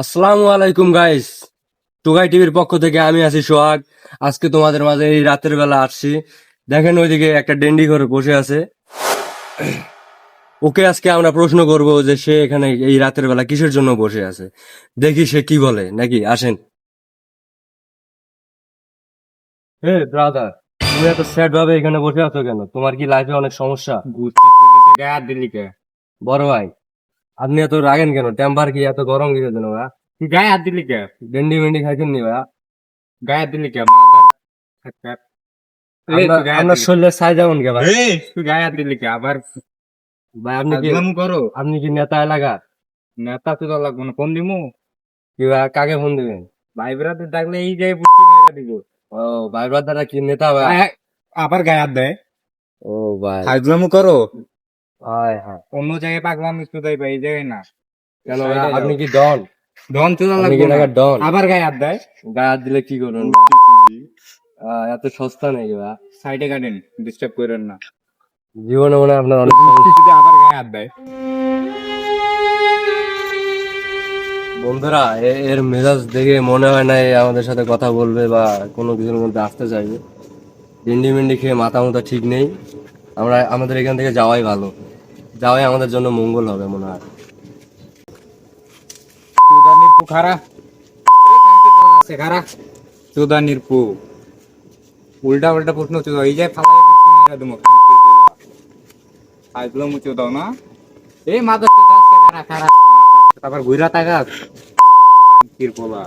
আসসালামু আলাইকুম গাইস। টুকাই টিভির পক্ষ থেকে আমি আছি সোহাগ। আজকে তোমাদের মাঝে এই রাতের বেলা আসছি। দেখেন ওইদিকে একটা ডেন্ডি ঘরে বসে আছে। ওকে আজকে আমরা প্রশ্ন করব যে সে এখানে এই রাতের বেলা কিসের জন্য বসে আছে। দেখি সে কি বলে, নাকি আসেন। হে ব্রাদার, তুমি এত স্যাড ভাবে এখানে বসে আছো কেন? তোমার কি লাইফে অনেক সমস্যা? ঘুরতে টুরতে গায়ে হাত দিলি কে? বড় ভাই, আপনি এত রাগেন কেন? টেম্পার কি এত গরম কিসের জন্য ভাইয়া? তুই গায়ে হাত দিলি কে? ডেন্ডি মেন্ডি খাইছেন নি ভাইয়া? গায়ে হাত দিলি কে? মাদার খাচ্চার। এই তুই গায়ে হাত আপনার দিলি কে? শরীরের সাইজ এমন কে ভাই? এই তুই গায়ে হাত দিলি কে? আবার ভাই আপনি কি, ফাজলামো করো? আপনি কি নেতা এলাকা? নেতা তুই লাগবো না, ফোন দিমু। কি ভাই, কাকে ফোন দিবেন? ভাই বেড়াতে থাকলে এই যে বুদ্ধি মেরে দিব। ও ভাই, ব্রাদাররা কি নেতা ভাই? আবার গায়ে হাত দেয়। ও ভাই, ফাজলামো করো? হায় হায়। অন্য জায়গায় পাগলাম চুদাই পাই, এই জায়গায় না। কেন ভাই, আপনি কি ডন? ধন চুদা আপনি লাগবো কি না। এলাকার ডন? আবার গায়ে হাত দেয়। গায়ে হাত দিলে কি করবেন? এত সস্তা নাকি ভাই? সাইডে কাটেন, ডিস্টার্ব করেন না। জীবনে মনে হয় আপনার অনেক সমস্যা। শুধু আবার গায়ে হাত দেয়। বন্ধুরা, এর মেজাজ দেখে মনে হয় না এ আমাদের সাথে কথা বলবে বা কোনো কিছুর মধ্যে আসতে চাইবে। ডিন্ডি মিন্ডি খেয়ে মাথা মতো ঠিক নেই। আমাদের এখান থেকে যাওয়াই ভালো। যাওয়াই আমাদের জন্য মঙ্গল হবে মনে হয়। চুদানির পু খারা। এই কান্তি তো আছে খারা। চুদানির পু। উল্টা উল্টা প্রশ্ন চুদা এই যায় ফালাই বুঝতে মেরা দেবো কান্তি তো। আইগুলো মুচো দাও না। এই মাদার তো গাছ খারা খারা। তারপর ঘুরা তাকাস। কান্তির পোলা।